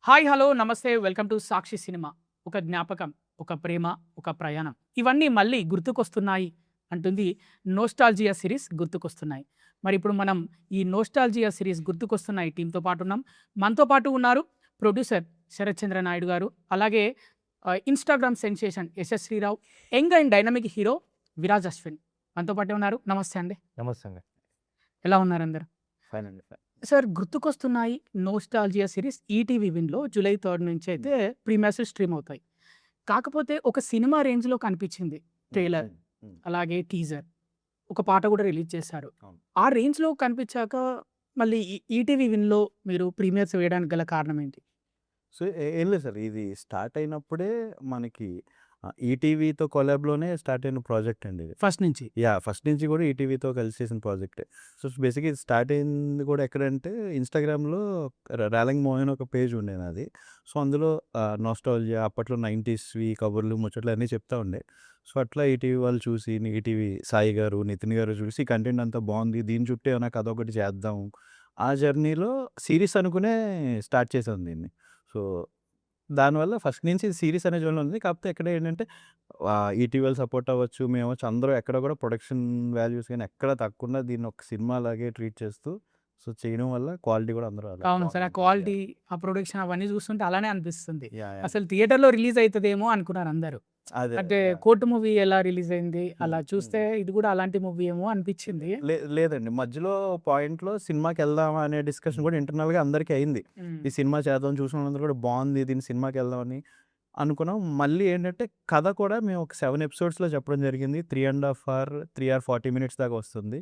Hi! Hello! నమస్తే. Welcome to 'Sakshi cinema'. ఒక జ్ఞాపకం, ఒక ప్రేమ, ఒక ప్రయాణం. ఇవన్నీ మళ్ళీ గుర్తుకొస్తున్నాయి అంటుంది 'నోస్టాల్జియా' సిరీస్ గుర్తుకొస్తున్నాయి. మరిప్పుడు మనం ఈ 'నోస్టాల్జియా' సిరీస్ గుర్తుకొస్తున్నాయి టీమ్‌తో పాటున్నాం. మనతో పాటు ఉన్నారు ప్రొడ్యూసర్ శరత్ చంద్ర నాయుడు గారు. అలాగే Instagram sensation Yashas Sri Rao, young and dynamic hero Viraj Ashwin మనతో పాటే ఉన్నారు. నమస్తే అండి. నమస్తే అండి. ఎలా ఉన్నారందరూ? ఫైన్ అండి. ఫైన్. సార్ గుర్తుకొస్తున్నాయి 'నోస్టాల్జియా' సిరీస్ ఈటీవీ విన్‌లో జూలై 3 నుంచి అయితే ప్రీమియర్స్ స్ట్రీమ్ అవుతాయి. కాకపోతే ఒక సినిమా రేంజ్‌లో కనిపించింది ట్రైలర్, అలాగే టీజర్. ఒక పాట కూడా రిలీజ్ చేశారు. అవును. ఆ రేంజ్‌లో కనిపించాక మళ్ళీ ఈటీవీ విన్‌లో మీరు ప్రీమియర్స్ వేయడానికి గల కారణం ఏంటి? సో, ఏం లేదు సార్. ఇది స్టార్ట్ అయినప్పుడే మనకి ఈటీవీతో కొలాబ్‌లోనే స్టార్ట్ అయిన ప్రాజెక్ట్ అండి ఇది. ఫస్ట్ నుంచి. ఫస్ట్ నుంచి కూడా ఈటీవీతో కలిసి చేసిన ప్రాజెక్టే. సో, బేసిక్‌గా ఇది స్టార్ట్ అయింది కూడా ఎక్కడంటే ఇన్‌స్టాగ్రామ్‌లో 'రాలింగ్ మోహన్' అని ఒక పేజ్ ఉండే నాది. సో, అందులో నోస్టాల్జియా అప్పట్లో 90స్‌వి కబుర్లు, ముచ్చట్లు అన్నీ చెప్తా ఉండే. సో, అట్లా ఈటీవీ వాళ్ళు చూసి, ఈటీవీ సాయి గారు, నితిన్ గారు చూసి కంటెంట్ అంతా బాగుంది. దీని చుట్టూ ఏమైనా కథ ఒకటి చేద్దాం. ఆ జర్నీలో సీరీస్ అనుకునే స్టార్ట్ చేశాం దీన్ని. సో, దానివల్ల ఫస్ట్ నుంచి సీరీస్ అనే జోన్‌లో ఉంది. కాకపోతే ఎక్కడ ఏంటంటే ఈటీవీ వాళ్ళు సపోర్ట్ అవ్వచ్చు, మేమొచ్చి అందరూ ఎక్కడ కూడా ప్రొడక్షన్ వాల్యూస్ గాని ఎక్కడ తగ్గకుండా దీన్ని ఒక సినిమా లాగే ట్రీట్ చేస్తూ సో, చేయడం వల్ల క్వాలిటీ కూడా అందరూ అలా అవును సార్. ఆ బాగుంది. క్వాలిటీ, ఆ ప్రొడక్షన్ అవన్నీ చూస్తుంటే అలానే అనిపిస్తుంది. యాహ్! యాహ్! అసలు థియేటర్‌లో రిలీజ్ అయితదేమో అనుకున్నారు అందరూ. అదే. అంటే యాహ్! 'కోర్టు' మూవీ ఎలా రిలీజ్ అయింది, అలా హ్మ్. చూస్తే ఇది కూడా అలాంటి మూవీ ఏమో అనిపించింది. లేదండి. మధ్యలో పాయింట్‌లో సినిమాకెళ్దామా అనే డిస్కషన్ కూడా ఇంటర్నల్‌గా అందరికీ అయింది. హ్మ్. ఈ సినిమా చేద్దాం చూసిన వాళ్ళందరూ కూడా బాగుంది. దీన్ని సినిమాకెళ్దామని అనుకున్నాం. మళ్ళీ ఏంటంటే కథ కూడా మేము ఒక 7 ఎపిసోడ్స్‌లో చెప్పడం జరిగింది. 3 ½ అవర్, 3 ఆర్ 40 మినిట్స్ దాకా వస్తుంది.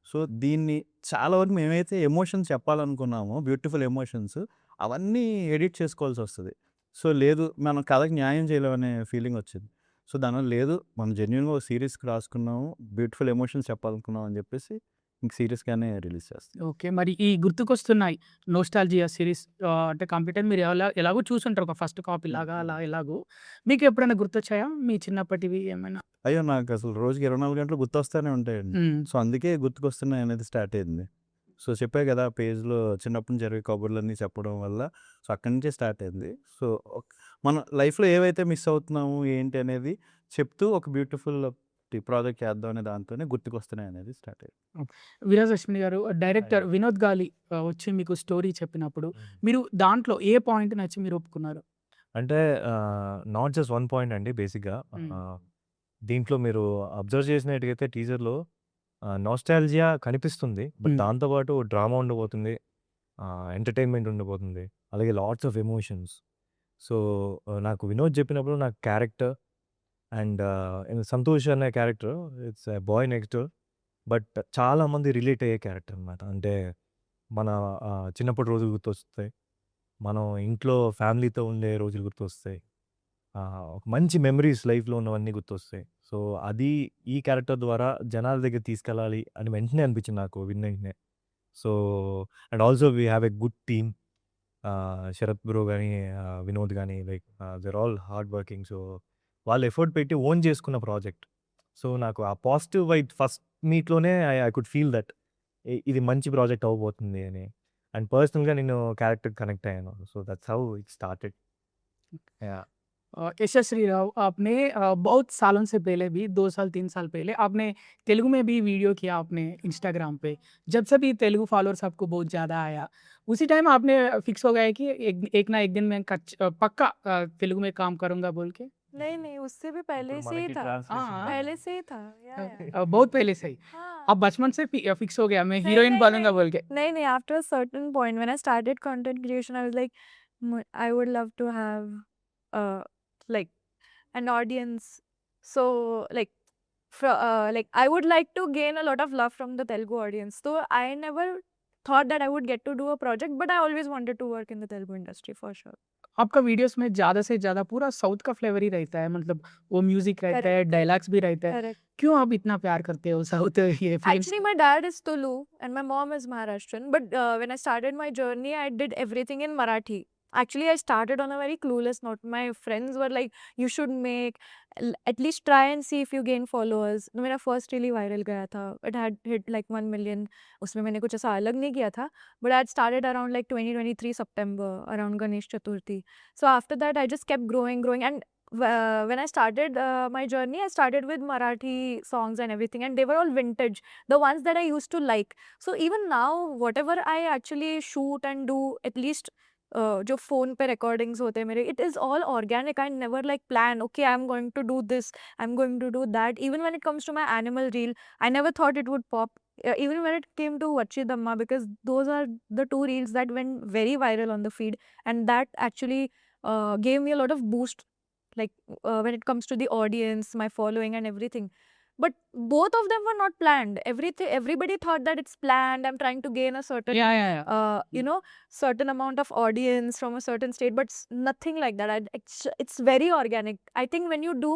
సో, దీన్ని చాలా వరకు మేమైతే ఎమోషన్స్ చెప్పాలనుకున్నామో, బ్యూటిఫుల్ ఎమోషన్స్ అవన్నీ ఎడిట్ చేసుకోవాల్సొస్తది. సో, లేదు మనం కథకి న్యాయం చేయలేమనే ఫీలింగొచ్చింది. సో, దానివల్ల లేదు మనం జెన్యూన్‌గా ఒక సీరీస్‌కి రాసుకున్నాము. బ్యూటిఫుల్ ఎమోషన్స్ చెప్పాలనుకున్నాం అని చెప్పేసి ఇంక సీరీస్‌గానే రిలీజ్ చేస్తాం. ఓకే. మరి ఈ గుర్తుకొస్తున్నాయి 'నోస్టాల్జియా' సీరీస్ అంటే కంప్లీట్ మీరు ఎలాగో చూసుంటారు. ఒక ఫస్ట్ కాపీ హ్మ్. లాగా అలా హ్మ్. ఎలాగో. మీకు ఎప్పుడైనా గుర్తొచ్చాయా మీ చిన్నప్పటివి ఏమైనా? అయ్యో! నాకసలు రోజుకి 24 గంటలు గుర్తొస్తానే ఉంటాయండి. హ్మ్. సో, అందుకే గుర్తుకొస్తున్నాయి అనేది స్టార్ట్ అయింది. సో, చెప్పా కదా! పేజ్‌లో చిన్నప్పటి నుంచి జరిగే కబుర్లన్నీ చెప్పడం వల్ల సో, అక్కడి నుంచే స్టార్ట్ అయింది. సో, మన లైఫ్‌లో ఏవైతే మిస్ అవుతున్నాము ఏంటి అనేది చెప్తూ ఒక బ్యూటిఫుల్ ప్రాజెక్ట్ చేద్దాం అనే దాంతోనే గుర్తుకొస్తున్నాయి అనేది స్టార్ట్ అయింది. ఓకే. 'విరాజ్ అశ్విన్' గారు డైరెక్టర్ అయ్యో! వినోద్ గాలి వచ్చి మీకు స్టోరీ చెప్పినప్పుడు హ్మ్. మీరు దాంట్లో ఏ పాయింట్ నచ్చి మీరు ఒప్పుకున్నారు? అంటే నాట్ జస్ట్ వన్ పాయింట్ అండి బేసిక్‌గా. హ్మ్. దీంట్లో మీరు అబ్జర్వ్ చేసినట్టయితే టీజర్‌లో నోస్టాల్జియా కనిపిస్తుంది. బట్ హ్మ్. దాంతో పాటు డ్రామా ఉండబోతుంది. ఎంటర్‌టైన్‌మెంట్ ఉండబోతుంది. అలాగే లాట్స్ ఆఫ్ ఎమోషన్స్. సో, నాకు వినోద్ చెప్పినప్పుడు నాకు క్యారెక్టర్ అండ్ సంతోష్ అనే character it's a boy next door. But చాలామంది రిలేట్ అయ్యే క్యారెక్టర్ అనమాట. అంటే మన చిన్నప్పటి రోజులు గుర్తొస్తాయి. మనం ఇంట్లో ఫ్యామిలీతో ఉండే రోజులు గుర్తొస్తాయి. ఒక మంచి మెమరీస్ లైఫ్‌లో ఉన్నవన్నీ గుర్తొస్తాయి. సో, అది ఈ క్యారెక్టర్ ద్వారా జనాల దగ్గరికి తీసుకెళ్ళాలి అని వెంటనే అనిపించింది నాకు విన్న వెంటనే. So, and also we have a good team. Sharath bro గాని, వినోద్ గాని like they are all hard working. So, వాళ్ళు ఎఫర్ట్ పెట్టి ఓన్ చేసుకున్న ప్రాజెక్ట్. సో, నాకు ఆ పాజిటివ్ వైబ్ ఫస్ట్ మీట్‌లోనే ఐ కుడ్ ఫీల్ దట్ ఇది మంచి ప్రాజెక్ట్ అవ్వబోతుంది అని. అండ్ పర్సనల్‌గా నేను క్యారెక్టర్‌కి కనెక్ట్ అయ్యాను. So, that's how it started. Yeah! Yashas Shri Rao आपने बहुत सालों से पहले भी 2 साल 3 साल पहले आपने तेलुगु में भी वीडियो किया आपने इंस्टाग्राम पे। जब से भी तेलुगु फॉलोअर्स आपको बहुत ज़्यादा आया, उसी टाइम आपने फिक्स हो गया कि एक ना एक दिन मैं पक्का तेलुगु में काम करूँगा बोल के? नहीं, नहीं, उससे भी पहले ఇప్పుడు से ही మనకి था। ట్రాన్స్‌లేషన్ हाँ, पहले से ही था। बहुत पहले से ही। हाँ। आप बचपन से फिक्स हो गया मैं नहीं, हीरोइन नहीं, बनूँगा नहीं। बोल के? नहीं, नहीं, after a certain point when I started content creation, I was like, I would love to have, uh, like an audience. So, like, like I would like to gain a lot of love from the Telugu audience. So I never thought that I would get to do a project, but I always wanted to work in the Telugu industry for sure. आपका videos में ज़्यादा से ज़्यादा पूरा south का flavour ही रहता है, मतलब वो म्यूज़िक रहता है, Correct, डायलॉग्स भी रहता है। correct. क्यों आप इतना प्यार करते हो साउथ ये films? Actually, my dad is Tulu and my mom is Maharashtrian. But when I started my journey, I did everything in Marathi. Actually, I started on a very clueless note. My friends were like, you should make, at least try and see if you gain followers. मेरा first really viral गया था. It had hit like 1 million. उसमें मैंने कुछ ऐसा अलग नहीं किया था. But I had started around like 2023 September, around Ganesh Chaturthi. So after that, I just kept growing. And when I started my journey, I started with Marathi songs and everything, and they were all vintage, the ones that I used to like. So even now, whatever I actually shoot and do, at least जो phone पे recordings होते हैं मेरे, it is all organic. I never like plan, okay I am going to do this, I am going to do that. Even when it comes to my Animal reel, I never thought it would pop. Even when it came to Vachi Damma, because those are the two reels that went very viral on the feed, and that actually gave me a lot of boost, like when it comes to the audience, my following, and everything. But both of them were not planned. Everybody thought that it's planned. I'm trying to gain a certain Yeah. you know, certain amount of audience from a certain state, but nothing like that. It's very organic. I think when you do,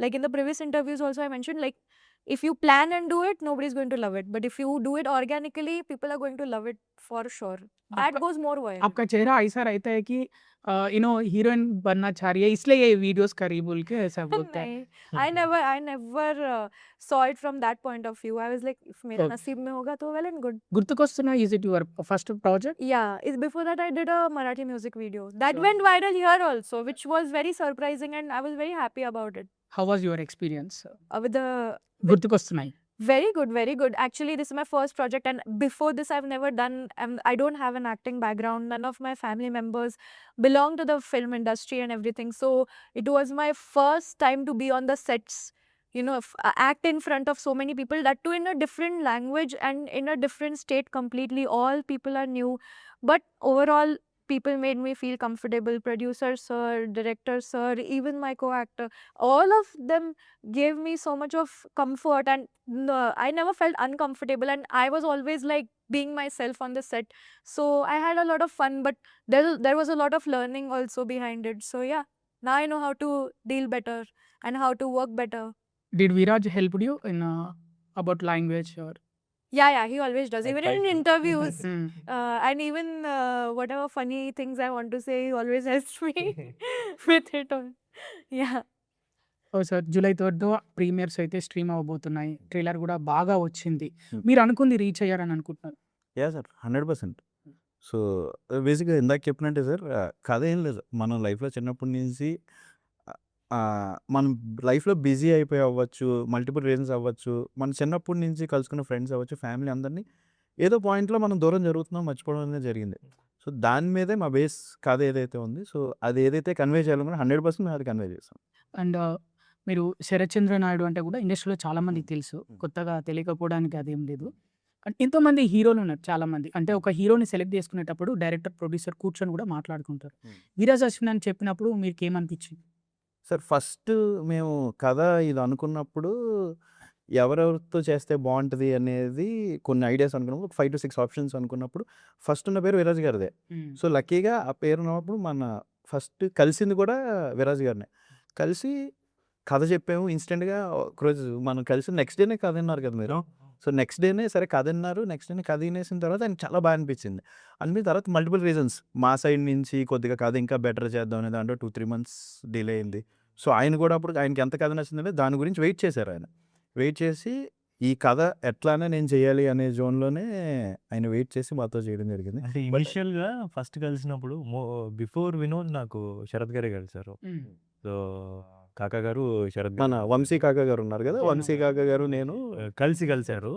like in the previous interviews also I mentioned, like if you plan and do it, nobody's going to love it. But if you do it organically, people are going to love it for sure. That आपका goes more viral. आपका चेहरा ऐसा रहता है कि heroine बनना चाह रही है इसलिए ये वीडियोस करी बोल के ऐसा बोलता है. नहीं, I never saw it from that point of view. I was like, if मेरा Okay. नसीब में होगा तो well and good. గుర్తుకొస్తున్నా is it your first project? Yeah, before that I did a Marathi music video that So- went viral here also, which was very surprising, and I was very happy about it. How was your experience? With the గుర్తుకొస్తున్నాయి. very good. Actually, this is my first project, and before this, I've never done. I don't have an acting background. None of my family members belong to the film industry and everything. So it was my first time to be on the sets. You know, act in front of so many people. That too in a different language and in a different state completely. All people are new, but overall, people made me feel comfortable. Producer sir, director sir, even my co-actor, all of them gave me so much of comfort, and I never felt uncomfortable, and I was always like being myself on the set. So I had a lot of fun, but there was a lot of learning also behind it. So yeah, now I know how to deal better and how to work better. Did Viraj helped you in about language are? Yeah, he always does. I Even tried in to. interviews, and even whatever funny things I want to say, he always helps me with it all. Yeah. Oh sir, July 3 premieres అయితే stream అవ్వబోతున్నాయి. Trailer కూడా బాగా వచ్చింది. Hmm. మీరు అనుకుంది reach అయ్యారని అనుకుంటున్నారు? Yeah sir 100%. So బేసిక్గా ఇందాక చెప్పినట్టే సార్, కథ ఏం లేదు. మనం లైఫ్లో చిన్నప్పటి నుంచి మనం లైఫ్లో బిజీ అయిపోయి అవ్వచ్చు, మల్టిపుల్ రీజన్స్ అవ్వచ్చు, మన చిన్నప్పటి నుంచి కలుసుకున్న ఫ్రెండ్స్ అవ్వచ్చు, ఫ్యామిలీ అందరినీ ఏదో పాయింట్లో మనం దూరం జరుగుతున్నాం, మర్చిపోవడం అనేది జరిగింది. సో దాని మీదే మా బేస్ కథ ఏదైతే ఉంది, సో అది ఏదైతే కన్వే చేయాలనుకున్నా 100% మేము అది కన్వే చేస్తాం. అండ్ మీరు శరత్చంద్ర నాయుడు అంటే కూడా ఇండస్ట్రీలో చాలా మందికి తెలుసు. కొత్తగా తెలియకపోవడానికి అదేం లేదు. అండ్ ఎంతోమంది హీరోలు ఉన్నారు చాలామంది. అంటే ఒక హీరోని సెలెక్ట్ చేసుకునేటప్పుడు డైరెక్టర్, ప్రొడ్యూసర్ కూర్చొని కూడా మాట్లాడుకుంటారు. వీరాజ్ అశ్విన్ అని చెప్పినప్పుడు మీకు ఏమనిపించింది? సార్ ఫస్ట్ మేము కథ ఇది అనుకున్నప్పుడు ఎవరెవరితో చేస్తే బాగుంటుంది అనేది కొన్ని ఐడియాస్ అనుకున్నప్పుడు 5 to 6 ఆప్షన్స్ అనుకున్నప్పుడు ఫస్ట్ ఉన్న పేరు విరాజ్ గారిదే. సో లక్కీగా ఆ పేరు ఉన్నప్పుడు మన ఫస్ట్ కలిసింది కూడా విరాజ్ గారినే. కలిసి కథ చెప్పాము ఇన్స్టెంట్గా. ఒకరోజు మనం కలిసి నెక్స్ట్ డేనే కథ విన్నారు కదా మీరు. సో నెక్స్ట్ డేనే సరే కథ విన్నారు. నెక్స్ట్ డేనే కథ వినేసిన తర్వాత ఆయనకి చాలా బాగా అనిపించింది. అనిపించిన తర్వాత మల్టిపుల్ రీజన్స్ మా సైడ్ నుంచి కొద్దిగా కథ ఇంకా బెటర్ చేద్దాం అనే దాంట్లో 2-3 months డిలే అయింది. సో ఆయన కూడా అప్పుడు ఆయనకి ఎంత కథ నచ్చిందంటే దాని గురించి వెయిట్ చేశారు. ఆయన వెయిట్ చేసి ఈ కథ ఎట్లానే నేను చేయాలి అనే జోన్లోనే ఆయన వెయిట్ చేసి మాతో చేయడం జరిగింది. అంటే ఇనిషియల్గా ఫస్ట్ కలిసినప్పుడు బిఫోర్ వినోద్ నాకు శరత్ గారే కలిసారు. సో కాకా గారు శరత్ మన గారు వంశీ కాకా గారు ఉన్నారు కదా, వంశీ కాకా గారు నేను కలిసారు.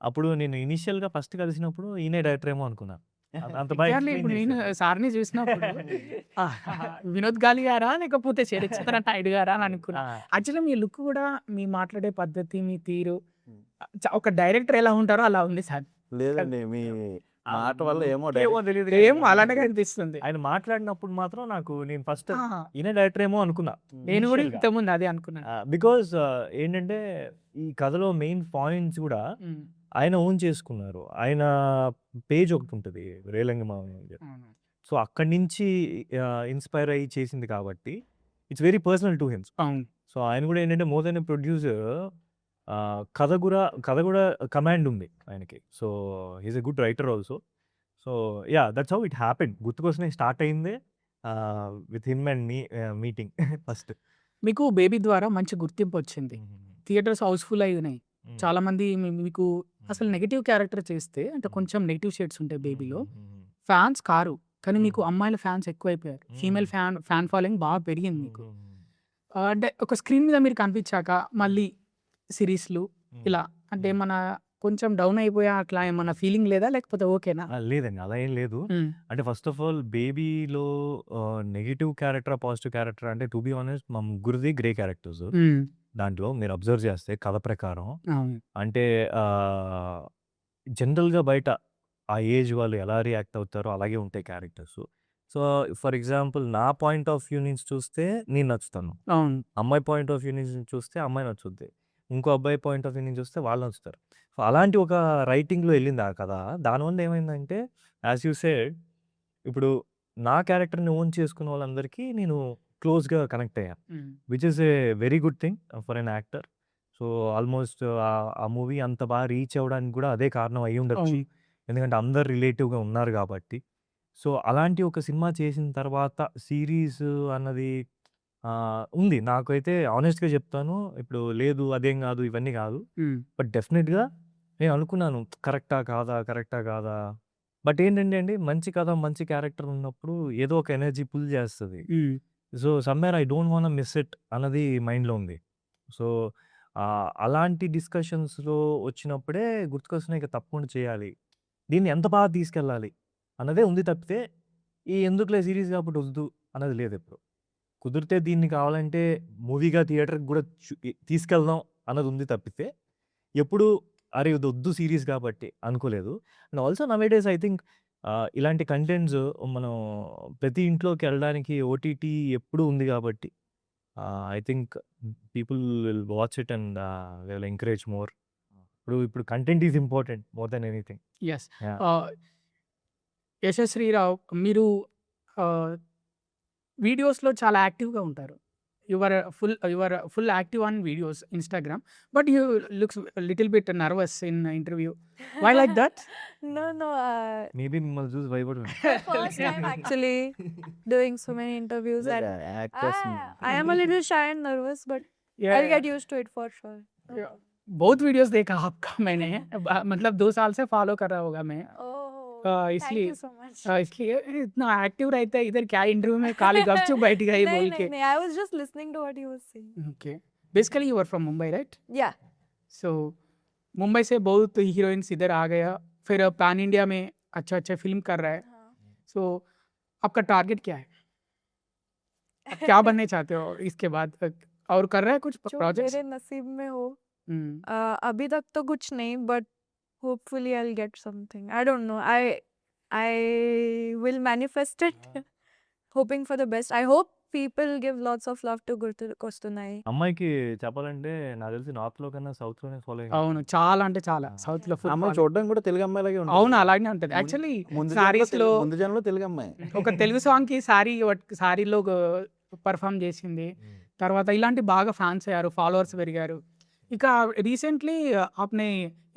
అప్పుడు నేను ఇనిషియల్గా ఫస్ట్ కలిసినప్పుడు ఈయనే డైరెక్టర్ ఏమో అనుకున్నా. అంత బాగా Exactly. ఇప్పుడు నేను సార్ని చూసినప్పుడు వినోద్ గాలి గారా లేకపోతే శరత్చంద్ర నాయుడు గారా అని అనుకున్నా. యాక్చువల్లీ మీ లుక్ కూడా, మీ మాట్లాడే పద్ధతి, మీ తీరు ఒక డైరెక్టర్ ఎలా ఉంటారో అలా ఉంది సార్. లేదండి మీ మాట వల్ల ఏమో ఏమో తెలియదు ఏమో అలానే కనిపిస్తుంది. ఆయన మాట్లాడినప్పుడు మాత్రం నాకు నేను ఫస్ట్ ఆ, ఈయన డైరెక్టర్ ఏమో అనుకున్నా. నేను కూడా ఇంతకుముందు అదే అనుకున్నాను. బికాజ్ ఏంటంటే ఈ కథలో మెయిన్ పాయింట్స్ కూడా ఆయన ఓన్ చేసుకున్నారు. ఆయన పేజ్ ఒకటి ఉంటుంది రేలంగి మావయ్య అని చెప్పి. సో అక్కడి నుంచి ఇన్స్పైర్ అయ్యి చేసింది కాబట్టి it's very personal to him. అవును. సో ఆయన కూడా ఏంటంటే మోర్ దెన్ ప్రొడ్యూసర్, కథ కూడా కమాండ్ ఉంది ఆయనకి. So he's a good writer also. So yeah that's how it happened. గుర్తుకోసమే స్టార్ట్ అయిందే with him and me meeting first. మీకు బేబీ ద్వారా మంచి గుర్తింపు వచ్చింది. థియేటర్స్ హౌస్‌ఫుల్ అయినాయి. చాలామంది మీకు అసలు నెగెటివ్ క్యారెక్టర్ చేస్తే అంటే కొంచెం నెగెటివ్ షేడ్స్ ఉంటాయి బేబీలో. Fans car. కానీ మీకు అమ్మాయిల ఫ్యాన్స్ ఎక్కువైపోయారు. ఫీమేల్ ఫ్యాన్ ఫాలోయింగ్ బాగా పెరిగింది మీకు. అంటే ఒక స్క్రీన్ మీద మీరు కనిపించాక మళ్ళీ సిరీస్‌లు ఇలా అంటే ఏమన్నా కొంచెం డౌన్ అయిపోయా అట్లా ఏమన్నా ఫీలింగ్ లేదా? లేకపోతే ఓకేనా? లేదండి, అలా ఏం లేదు. అంటే ఫస్ట్ ఆఫ్ ఆల్ బేబీలో నెగెటివ్ క్యారెక్టర్, పాజిటివ్ క్యారెక్టర్ అంటే టు బీ ఆనెస్ట్ మా ముగ్గురిది గ్రే క్యారెక్టర్స్. దాంట్లో మీరు అబ్జర్వ్ చేస్తే కథ ప్రకారం అవును. అంటే జనరల్‌గా బయట ఆ ఏజ్ వాళ్ళు ఎలా రియాక్ట్ అవుతారో అలాగే ఉంటాయి క్యారెక్టర్స్. సో, ఫర్ ఎగ్జాంపుల్ నా పాయింట్ ఆఫ్ వ్యూ నుంచి చూస్తే నేను నచ్చుతాను. అవును. అమ్మాయి పాయింట్ ఆఫ్ వ్యూ నుంచి చూస్తే అమ్మాయి నచ్చుద్ది. ఇంకో అబ్బాయి పాయింట్ ఆఫ్ వ్యూ నుంచి చూస్తే వాళ్ళు నచ్చుతారు. సో, అలాంటి ఒక రైటింగ్‌లో ఎళ్ళింది ఆ కథ. దానివల్ల ఏమైందంటే యాస్ యూ సెడ్ ఇప్పుడు నా క్యారెక్టర్‌ని ఓన్ చేసుకున్న వాళ్ళందరికీ నేను క్లోజ్‌గా కనెక్ట్ అయ్యాను. Which is a very good thing for an actor. So, almost ఆ మూవీ అంత బాగా రీచ్ అవ్వడానికి కూడా అదే కారణం అయ్యుండొచ్చు. అవును. ఎందుకంటే అందరు రిలేటివ్‌గా ఉన్నారు కాబట్టి. సో, అలాంటి ఒక సినిమా చేసిన తర్వాత సీరీస్ అన్నది ఉంది. నాకైతే హానెస్ట్‌గా చెప్తాను. ఇప్పుడు లేదు అదేం కాదు ఇవన్నీ కాదు. బట్ డెఫినిట్‌గా నేను అనుకున్నాను కరెక్టా కాదా? కరెక్టా కాదా? బట్ ఏంటంటే అండి మంచి కథ, మంచి క్యారెక్టర్ ఉన్నప్పుడు ఏదో ఒక ఎనర్జీ పుల్ చేస్తది. So, somewhere I don't want miss it అన్నది మైండ్‌లో ఉంది. సో, అలాంటి డిస్కషన్స్‌లో వచ్చినప్పుడే గుర్తుకొస్తున్నాయి ఇక తప్పకుండా చేయాలి. దీన్ని ఎంత బాగా తీసుకెళ్ళాలి అన్నదే ఉంది తప్పితే, ఈ ఎందుకులే సీరీస్ కాబట్టి వద్దు అన్నది లేదెప్పుడు. కుదిరితే దీన్ని కావాలంటే మూవీగా థియేటర్‌కి కూడా తీసుకెళ్దాం అన్నది ఉంది తప్పితే, ఎప్పుడు అరే! ఇదొద్దు సీరీస్ కాబట్టి అనుకోలేదు. And also nowadays I think ఇలాంటి కంటెంట్స్ మనం ప్రతి ఇంట్లోకి వెళ్ళడానికి ఓటీటీ ఎప్పుడూ ఉంది కాబట్టి I think people will watch it and they will encourage more. ఇప్పుడు content is important more than anything. Yes. Yeah! Yashasvi Rao మీరు వీడియోస్‌లో చాలా యాక్టివ్‌గా ఉంటారు. You are full active on videos, Instagram. But you looks little bit nervous in interview. Why like that? No, no. Maybe మిమ్మల్ని చూసి భయపడి First time actually doing so many interviews, and actors I am a little shy and nervous, but I'll get used to it for sure. No Yeah. problem. बहुत videos देखा आपका मैंने मतलब 2 साल से फॉलो कर रहा होगा मैं। Oh, thank इसलिए you so much. इसलिए इतना एक्टिव रहता है इधर क्या इंटरव्यू में खाली गपचुप बैठ गई नहीं, बोल नहीं, के। नहीं. I was just listening to what you were saying. Okay, basically you are from Mumbai right? Yeah. So Mumbai से बहुत हीरोइंस इधर आ गया, फिर पैन इंडिया में अच्छा फिल्म कर रहा है। हाँ. सो आपका टारगेट क्या है? आप क्या बनने चाहते हो इसके बाद? और कर रहे हैं कुछ जो प्रोजेक्ट्स? मेरे नसीब में हो. अभी तक तो कुछ नहीं, but hopefully I'll get something. I don't know. I will manifest it, hoping for the best. I hope people give lots of love to Gurtukostunnai. అమ్మాయికి చెప్పాలంటే నాకు తెలిసి నార్త్‌లో కన్నా సౌత్‌లోనే ఫాలోయింగ్ అవును, చాలా అంటే చాలా ఆ. సౌత్‌లో ఫుల్ అమ్మాయి ఫాలో. చూడడానికి కూడా తెలుగు అమ్మాయిలాగే ఉంటుంది. అవును, అలాగే ఉంటది. ముందు యాక్చువల్లీ ముందు సారీస్‌లో ముందు జనంలో తెలుగు అమ్మాయి. ఒక తెలుగు సాంగ్‌కి సారీలో పెర్ఫార్మ్ చేసింది. తర్వాత ఇలాంటి బాగా ఫ్యాన్స్ అయ్యారు, ఫాలోవర్స్ పెరిగారు. ఇక రీसेंटली आपने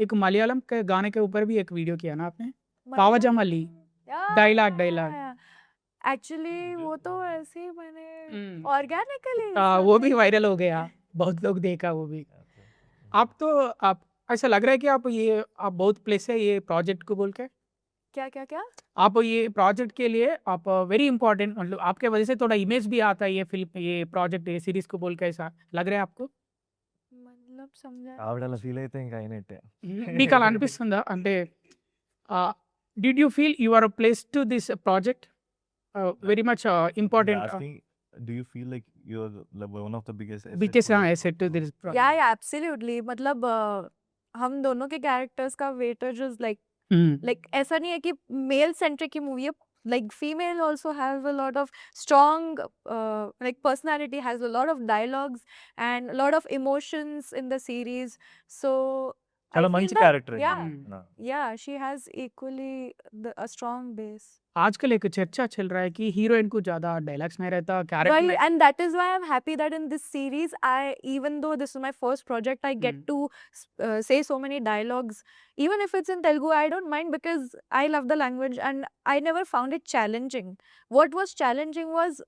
एक मलयालम के गाने के ऊपर भी एक वीडियो किया ना आपने? पावजा मल्ली डायलॉग। एक्चुअली वो तो ऐसे ही मैंने हम्म, ऑर्गेनिकली वो भी वायरल हो गया, बहुत लोग देखा वो भी। आप ऐसा लग रहा है कि आप बहुत प्लेस है ये प्रोजेक्ट को बोल के? क्या आप ये प्रोजेक्ट के लिए आप वेरी इंपॉर्टेंट, मतलब आपके वजह से थोड़ा इमेज भी आता है ये फिल्म, ये प्रोजेक्ट, ये सीरीज को बोल के, ऐसा लग रहा है आपको? मतलब समझा. ఆవిడ అలా ఫీల్ అయితే ఇంకా అయినట్టే. మీకు అలా అనిపిస్తుందా? అంటే did you feel you are place to this project very much important Do you feel like you're one of the biggest asset biggest for this asset to this project? या एब्सोल्युटली. मतलब हम दोनों के कैरेक्टर्स का weightage is like ऐसा नहीं है कि मेल सेंट्रिक की मूवी है. Like female also has a lot of strong like personality, has a lot of dialogues and a lot of emotions in the series. So చాలా feel మంచి that character yeah, అండి. yeah, she has equally a strong base. आजकल एक चर्चा चल रहा है कि हीरोइन को ज़्यादा डायलॉग्स नहीं रहता, कैरेक्टर Well, में and that is why I'm happy that in this series, even though this is my first project, I get to say so many dialogues. Even if it's in Telugu, I don't mind because I love the language and I never found it challenging. What was challenging was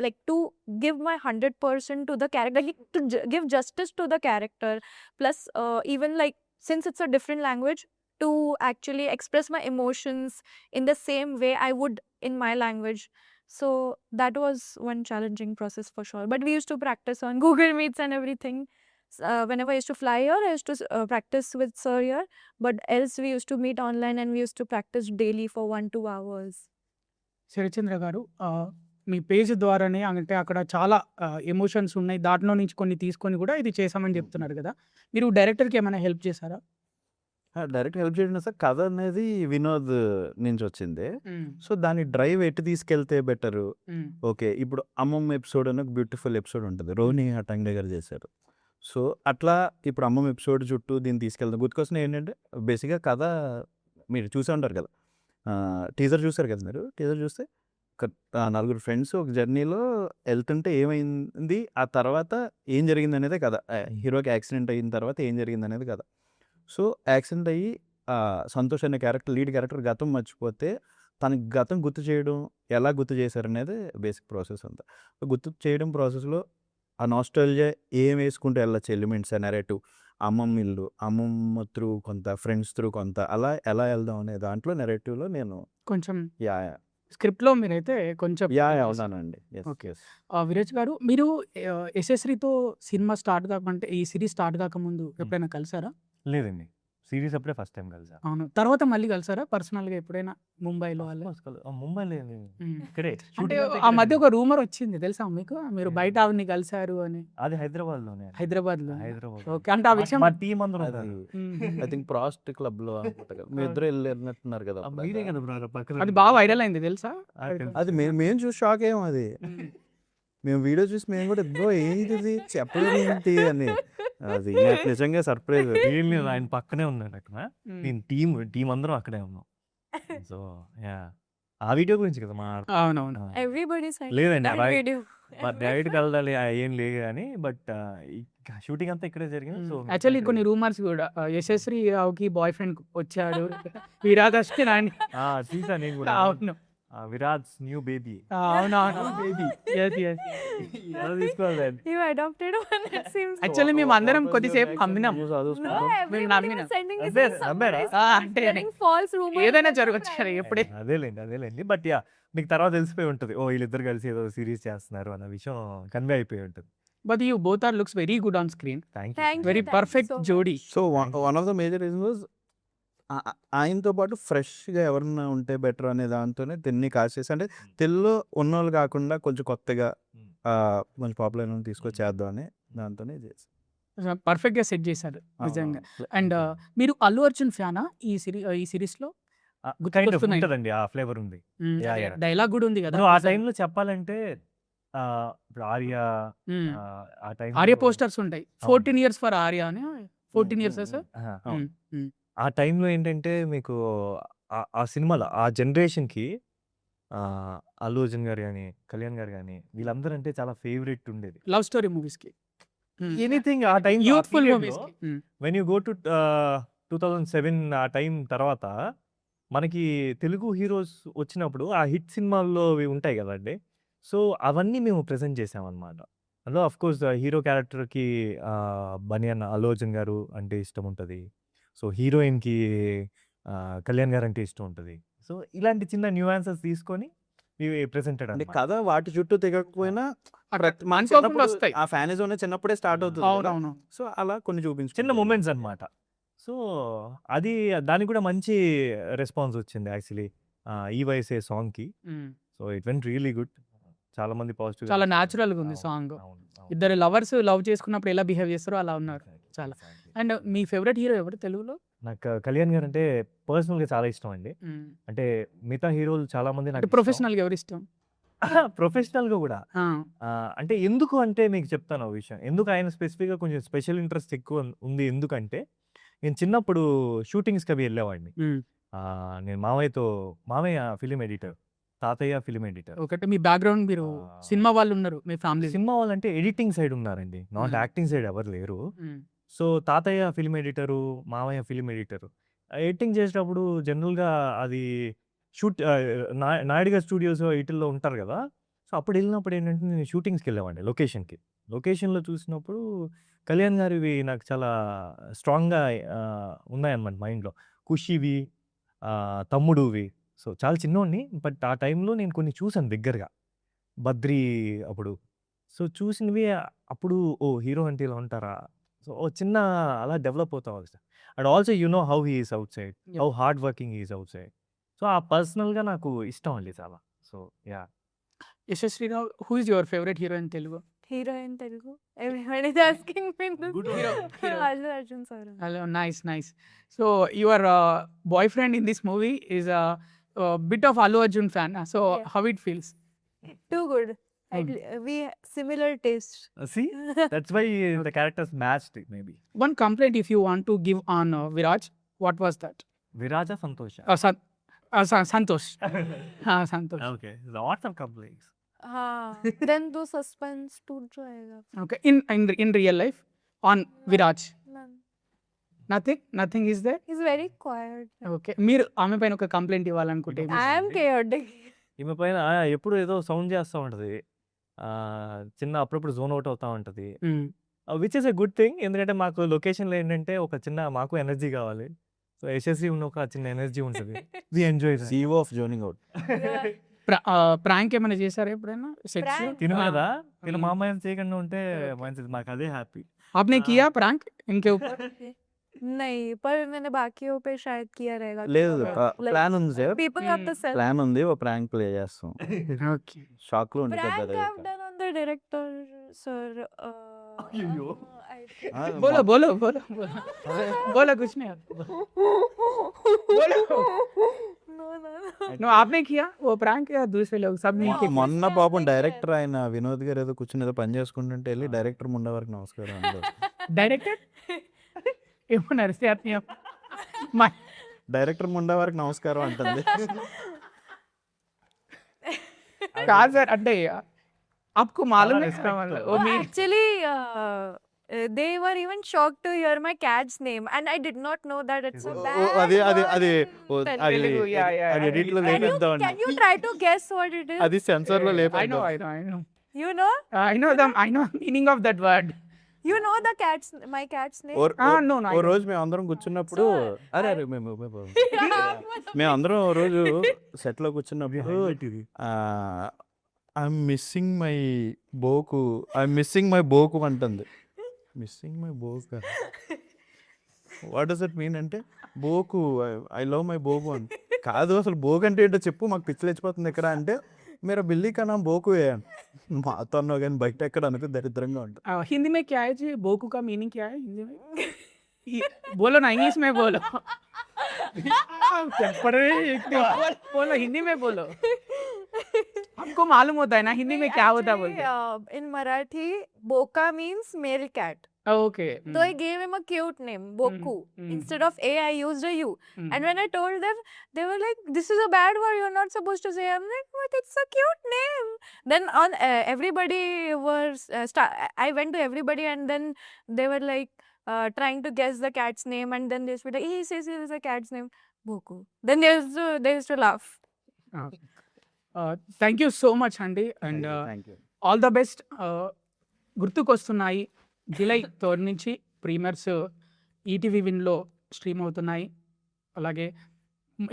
like to give my 100% to the character, like, to give justice to the character. Plus, even like since it's a different language, to actually express my emotions in the same way I would in my language. So that was one challenging process for sure. But we used to practice on Google Meets and everything. Whenever I used to fly here, I used to practice with sir here. But else we used to meet online and we used to practice daily for 1-2 hours. Sarachandra గారు మీ page ద్వారానే అంటే అక్కడ చాలా emotions ఉన్నాయి, దాంట్లో నుంచి కొన్ని తీసుకొని కూడా ఇది చేసామని చెప్తున్నారు కదా, మీరు డైరెక్టర్కి ఏమైనా హెల్ప్ చేశారా? డైరెక్ట్ హెల్ప్ చేయడం సార్, కథ అనేది వినోద్ నుంచి వచ్చింది. సో దాని డ్రైవ్ ఎటు తీసుకెళ్తే బెటరు. ఓకే, ఇప్పుడు అమ్మమ్మ ఎపిసోడ్ అని ఒక బ్యూటిఫుల్ ఎపిసోడ్ ఉంటుంది, రోహిణి హటంగే గారు చేశారు. సో అట్లా ఇప్పుడు అమ్మమ్మ ఎపిసోడ్ చుట్టూ దీన్ని తీసుకెళ్తాం. గుర్తుకొస్తున్న ఏంటంటే బేసిక్గా కథ మీరు చూసే ఉంటారు కదా, టీజర్ చూసారు కదా మీరు. టీజర్ చూస్తే ఒక నలుగురు ఫ్రెండ్స్ ఒక జర్నీలో వెళ్తుంటే ఏమైంది, ఆ తర్వాత ఏం జరిగింది అనేదే కదా. హీరోకి యాక్సిడెంట్ అయిన తర్వాత ఏం జరిగింది అనేది కదా. సో యాక్సిడెంట్ అయ్యి సంతోష్ అనే క్యారెక్టర్, లీడ్ క్యారెక్టర్ గతం మర్చిపోతే తనకి గతం గుర్తు చేయడం, ఎలా గుర్తు చేశారనేది బేసిక్ ప్రాసెస్ అంతా. గుర్తు చేయడం ప్రాసెస్లో ఆ నాస్టాల్జియా ఏం వేసుకుంటూ వెళ్ళచ్చు ఎలిమెంట్స్, నెరేటివ్, అమ్మమ్మ ఇల్లు, అమ్మమ్మ త్రూ కొంత, ఫ్రెండ్స్ త్రూ కొంత, అలా ఎలా వెళ్దాం అనే దాంట్లో నెరేటివ్లో నేను కొంచెం యా స్క్రిప్ట్లో మీరైతే కొంచెం యా help చేశారు. అవునానండి. ఓకే. విరాజ్ గారు, మీరు యశస్వితో సినిమా స్టార్ట్ కాకుంటే ఈ సిరీస్ స్టార్ట్ కాకముందు ఎప్పుడైనా కలిసారా? లేదండి, సిరీస్ అప్పుడే ఫస్ట్ టైం కలిసా. అవును. తర్వాత మళ్ళీ కలిసారా పర్సనల్గా ఎప్పుడైనా ముంబైలో వాళ్ళ? ముంబై లేదు, ఇక్కడే అంటే షూటింగ్ అంతా ఆ ఇక్కడే మధ్య అండి. ఒక రూమర్ వచ్చింది తెలుసా మీకు, మీరు బయట ఏంటి? ఆవిడని కలిసారు అని, అది హైదరాబాద్లోనే అండి. హైదరాబాద్లో? హైదరాబాద్ ఓకే, అంటే ఆ విషయం మా టీం అందరూ అది ఉన్నారు. ఐ థింక్ ప్రాస్ట్ క్లబ్లో అనుకుంటా కదా, మీ ఇద్దరు వెళ్ళినట్టున్నారు కదా అప్పుడు. మీరే కదా బ్రో పక్కన అది బాగా వైరల్ అయింది తెలుసా? తెలుసు. అది మేము చూసి షాక్ అయ్యాం. అది మేము వీడియో చూసి మేము కూడా ఇద్దరు ఏంటిది చెప్పలేదు ఏంటి అని. అది నాకు నిజంగా సర్ప్రైజ్. రియల్లీ ఆయన పక్కనే ఉన్నాడు అక్కడ. నేను టీం అందరం అక్కడే ఉన్నాం. సో యా, ఆ వీడియో గురించి కదా మా అవునవును. Everybody said లేదండి, that video. డైరెక్ట్ కలదాలి ఏం లేదు కానీ, బట్ షూటింగ్ అంతా ఇక్కడే జరిగింది. సో యాక్చువల్లీ కొన్ని రూమర్స్ కూడా యశస్వికి బాయ్ ఫ్రెండ్ వచ్చాడు, విరాదర్శకి నాని. చూసా నేను కూడా. అవును విరాజ్ న్యూ బేబీ అవునవును బేబీ. ఎలా తీసుకోవాలి. You adopted one, it seems. Actually మేము అందరం కొద్దిసేపు నమ్మినాం. No, మేము everybody నమ్మినాం. was sending అదే, this నమ్మారా? అంటే spreading false rumors. ఏదైనా జరగచ్చు కదా ఎప్పుడే. అదేలేండి. బట్ యా, మీకు తర్వాత తెలిసిపోయి ఉంటుంది, ఓ వీళ్ళిద్దరు కలిసి ఏదో సిరీస్ చేస్తున్నారు అన్న విషయం కన్వే అయిపోయి ఉంటుంది. But you both are looks very good on screen, thank Thank you. Very perfect so much. జోడీ. So one of the major reason was ఆయనతో పాటు ఫ్రెష్గా ఎవరన్నా ఉంటే బెటర్ అనే దాంతోనే తిన్ని కాస్ట్ చేసి, అంటే తెలుగులో ఉన్నోళ్ళు కాకుండా కొంచెం కొత్తగా కొంచెం పాపులర్ తీసుకొచ్చి చేద్దాం అని దాంతోనే చేసి. పర్ఫెక్ట్ గా సెట్ చేశారు నిజంగా. అండ్ మీరు అల్లు అర్జున్ ఫ్యానా ఈ సిరీస్ లో? గుర్తుకొస్తున్నాయి. ఉంటుందండి, ఆ ఫ్లేవర్ ఉంది. Yeah, yeah. డైలాగ్ కూడా ఉంది కదా ఇప్పుడు ఆ టైంలో చెప్పాలంటే ఇప్పుడు ఆర్య ఆ టైం ఆర్య పోస్టర్స్ ఉంటాయి, 14 years ఫర్ ఆర్య అని. 14 years సార్. ఆ టైంలో ఏంటంటే మీకు ఆ సినిమాలో ఆ జనరేషన్కి అల్లు అర్జున్ గారు కానీ, కళ్యాణ్ గారు కానీ, వీళ్ళందరూ అంటే చాలా ఫేవరెట్ ఉండేది. లవ్ స్టోరీ మూవీస్ కి, ఎనీథింగ్ ఆ టైం యూత్ఫుల్ మూవీస్ కి. వెన్ యూ గో టు 2007 ఆ టైం తర్వాత మనకి తెలుగు హీరోస్ వచ్చినప్పుడు ఆ హిట్ సినిమాల్లో అవి ఉంటాయి కదండి. సో అవన్నీ మేము ప్రెజెంట్ చేసామన్నమాట. అందులో అఫ్ కోర్స్ హీరో క్యారెక్టర్కి బనియన్ అల్లు అర్జున్ గారు అంటే ఇష్టం ఉంటుంది. సో హీరోయిన్కి కళ్యాణ్ గారు అంటే ఇష్టం ఉంటుంది. సో ఇలాంటి చిన్న న్యూయాన్సెస్ తీసుకొని ప్రెసెంటెడ్ అంటే అన్నమాట. కథ వాటి చుట్టూ తిరగకపోయినా అనుకోకుండా వస్తాయి. ఆ ఫ్యానిజం చిన్నప్పుడే స్టార్ట్ అవుతుంది కదా. అవునవును. సో అలా కొన్ని చూపించు చిన్న మూమెంట్స్ అన్నమాట. సో అది దానికి కూడా మంచి రెస్పాన్స్ వచ్చింది యాక్చువల్లీ ఈ వయసే సాంగ్కి. So it went really good. చాలా మంది పాజిటివ్, చాలా న్యాచురల్ గా ఉంది సాంగ్. ఇద్దరు లవర్స్ లవ్ చేసుకున్నప్పుడు ఎలా బిహేవ్ చేస్తారో అలా ఉన్నారు చాలా. అండ్ మీ ఫేవరెట్ హీరో ఎవరు తెలుగులో? నాకు కళ్యాణ్ గారు అంటే పర్సనల్ గా చాలా ఇష్టం అండి. అంటే మిగతా హీరోలు చాలా మంది నాకు ఇష్టం. ప్రొఫెషనల్ గా ఎవరు ఇష్టం? ప్రొఫెషనల్‌గా గూడా. ఆ! అంటే ఎందుకు అంటే మీకు చెప్తాను ఒక విషయం. ఎందుకు ఆయన స్పెసిఫిక్‌గా కొంచెం స్పెషల్ ఇంట్రెస్ట్ ఎక్కువ ఉంది ఎందుకంటే, నేను చిన్నప్పుడు షూటింగ్స్‌కి అవి ఎళ్ళేవాడిని. హ్మ్. నేను మామయ్య ఫిల్మ్ ఎడిటర్. తాతయ్య ఫిల్మ్ ఎడిటర్. ఒకటి మీ బ్యాక్‌గ్రౌండ్ మీరు ఆ! సినిమా వాళ్ళున్నారు మీ ఫ్యామిలీ. సినిమా వాళ్ళంటే ఎడిటింగ్ సైడ్ ఉన్నారండి. నాట్ హ్మ్. యాక్టింగ్ సైడ్ ఎవరు లేరు. హ్మ్. సో, తాతయ్య ఫిల్మ్ ఎడిటరు, మామయ్య ఫిల్మ్ ఎడిటరు. ఎడిటింగ్ చేసేటప్పుడు జనరల్‌గా అది నాయుడు గారి స్టూడియోస్ ఈటిల్లో ఉంటారు గదా! సో, అప్పుడెళ్ళినప్పుడు ఏంటంటే నేను షూటింగ్స్‌కెళ్ళేవాడిని లొకేషన్‌కి. లొకేషన్‌లో చూసినప్పుడు కళ్యాణ్ గారివి నాకు చాలా స్ట్రాంగ్‌గా ఉన్నాయన్నమాట మైండ్‌లో. 'ఖుషీవి', 'తమ్ముడువి'. సో, చాలా చిన్నోడిని. బట్ ఆ టైంలో నేను కొన్ని చూసాను దగ్గరగా. 'బద్రి' అప్పుడు. సో, చూసినవి అప్పుడు ఓహ్! హీరో అంటే ఇలా ఉంటారా? సో, ఓ చిన్న అలా డెవలప్ అవుతా వచ్చా. And also you know how he is outside. Yeah! How hard working he is outside. So, uh పర్సనల్‌గా నాకు ఇష్టం అండి చాలా. So, yeah! Yashasvi Rao who is your favourite hero in Telugu? Heroine Telugu. Everyone is asking me this. Good hero. Allu Arjun sir. Hello, nice. So your boyfriend in this movie is a bit of Allu Arjun fan. So Yeah. how it feels? Too good. Hmm. We similar taste. See that's why the characters matched maybe. One complaint if you want to give on Viraj, what was that? విరాజ సంతోష. Santosh. Santosh. Okay. Lots of complaints. हाँ then तो suspense टूट जाएगा. Okay. In real life, on Viraj, None. nothing is there. He's very quiet. Okay. మీరు ఆమె పైన ఒక complaint ఇవ్వాలనుకుంటే I I am chaotic. ఈమె పైన ఎప్పుడు ఏదో సౌండ్ చేస్తా ఉంటది. చిన్న అప్పుడప్పుడు జోన్ ఔట్ అవుతా ఉంటది. Which is a good thing. ఎందుకంటే మాకు లొకేషన్‌లో ఏంటంటే ఒక చిన్న మాకు ఎనర్జీ కావాలి. సో, యశస్వి ఉన్న ఒక చిన్న ఎనర్జీ ఉంటది. We enjoy that. CO of zoning out. Prank ఏమైనా చేశారా ఎప్పుడైనా సెట్స్? Prank? తిను हाँ। కదా! తిను హ్మ్. మా అమ్మాయిని చేయకుండా ఉంటే Okay. మంచిది. మాకు అదే హ్యాపీ. आपने हाँ। किया प्रैंक इनके ऊपर? नहीं पर मैंने बाकियों पे शायद किया रहेगा. లేదు Like, ప్లాన్ ఉంది sir. people have the self. Plan ఉంది. ఓ ప్రాంక్ ప్లే చేస్తాం. ఓకే. షాక్‌లో ఉండిపోద్ది Prank అదే. I've done on the director sir. అయ్యయ్యో. ఆ, बोलो बोलो बोलो बोलो बोलो कुछ नहीं बोलो No. नो आपने किया वो प्रैंक या दूसरे लोग सब मिलके किया? మొన్న Obviously, పాపం I've been డైరెక్టర్ ఆయన వినోద్ గారు ఏదో కూర్చొని ఏదో పని చేసుకుంటుంటే వెళ్ళి డైరెక్టర్ ముండా వరకు నమస్కారం అన్నారు. డైరెక్టర్ ఏమన్నారు ఆత్మీయ డైరెక్టర్ ముండా వరకు నమస్కారం అంటుంది. కాదు సార్ అంటే आपको मालूम है respect मतलब तो। वो मी Actually, they were even shocked to hear my cat's name, and I did not know that it's a oh, bad అది అది word అది in ఓ, Telugu. అది Telugu, yeah, yeah, అది yeah. ఎడిట్ లో Can you లేపేద్దామండి. try to guess what it is? అది censor లో I know లేపేద్దాం. I know You know? I know meaning of that word. You know my cat's name? No, I oh don't. రోజు మేము అందరం కూర్చున్నప్పుడు So, అరే మేము అందరం ఓ రోజు సెట్ లో కూర్చున్నప్పుడు ఐఎమ్ మిస్సింగ్ మై బోకు అంటుంది. మిస్సింగ్ మై బోకు వాట్ డస్ ఇట్ మీన్ అంటే బోకు ఐ లవ్ మై బోకు అని. కాదు అసలు బోకు అంటే ఏంటో చెప్పు, మాకు పిచ్చి లేచిపోతుంది ఇక్కడ అంటే మీరు బిల్లి కన్నా బోకు మాతో అన్నావు కానీ బయట ఎక్కడ అనుకో దరిద్రంగా ఉంటుంది. हिंदी में क्या है जी बोकू का मीनिंग क्या है हिंदी में? बोलो ना इंग्लिश में बोलो. बोलो हिंदी में बोलो. हमको मालूम होता है ना हिंदी में क्या होता है बोलते. Actually, in Marathi, Boka means male cat. Okay. So I gave him a cute name, Boku. Instead of A, I used a U. And when I told them, they were like, "This is a bad word. You're not supposed to say." I'm like, "But it's a cute name." Then on everybody was. I went to everybody, and then they were like trying to guess the cat's name, and then they were like, "He says it is a cat's name, Boku." Then they used to laugh. Thank you so much అండి and thank you. All the best. గుర్తుకొస్తున్నాయి July 3 నుంచి premieres ETV విన్లో stream అవుతున్నాయి. అలాగే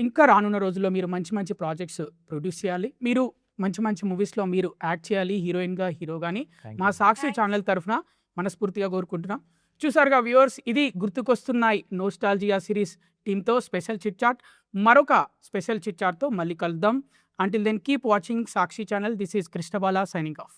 ఇంకా రానున్న రోజుల్లో మీరు మంచి మంచి ప్రాజెక్ట్స్ ప్రొడ్యూస్ చేయాలి. మీరు మంచి మంచి మూవీస్లో మీరు యాక్ట్ చేయాలి, హీరోయిన్గా హీరో కానీ మా సాక్షి ఛానల్ తరఫున మనస్ఫూర్తిగా కోరుకుంటున్నాం. చూసారుగా వ్యూవర్స్, ఇది గుర్తుకొస్తున్నాయి నోస్టాల్జియా సిరీస్ టీంతో స్పెషల్ చిట్ చాట్. మరొక స్పెషల్ చిట్ చాట్తో మళ్ళీ కలుద్దాం. Until then, keep watching Sakshi channel. This is Krishnabala signing off.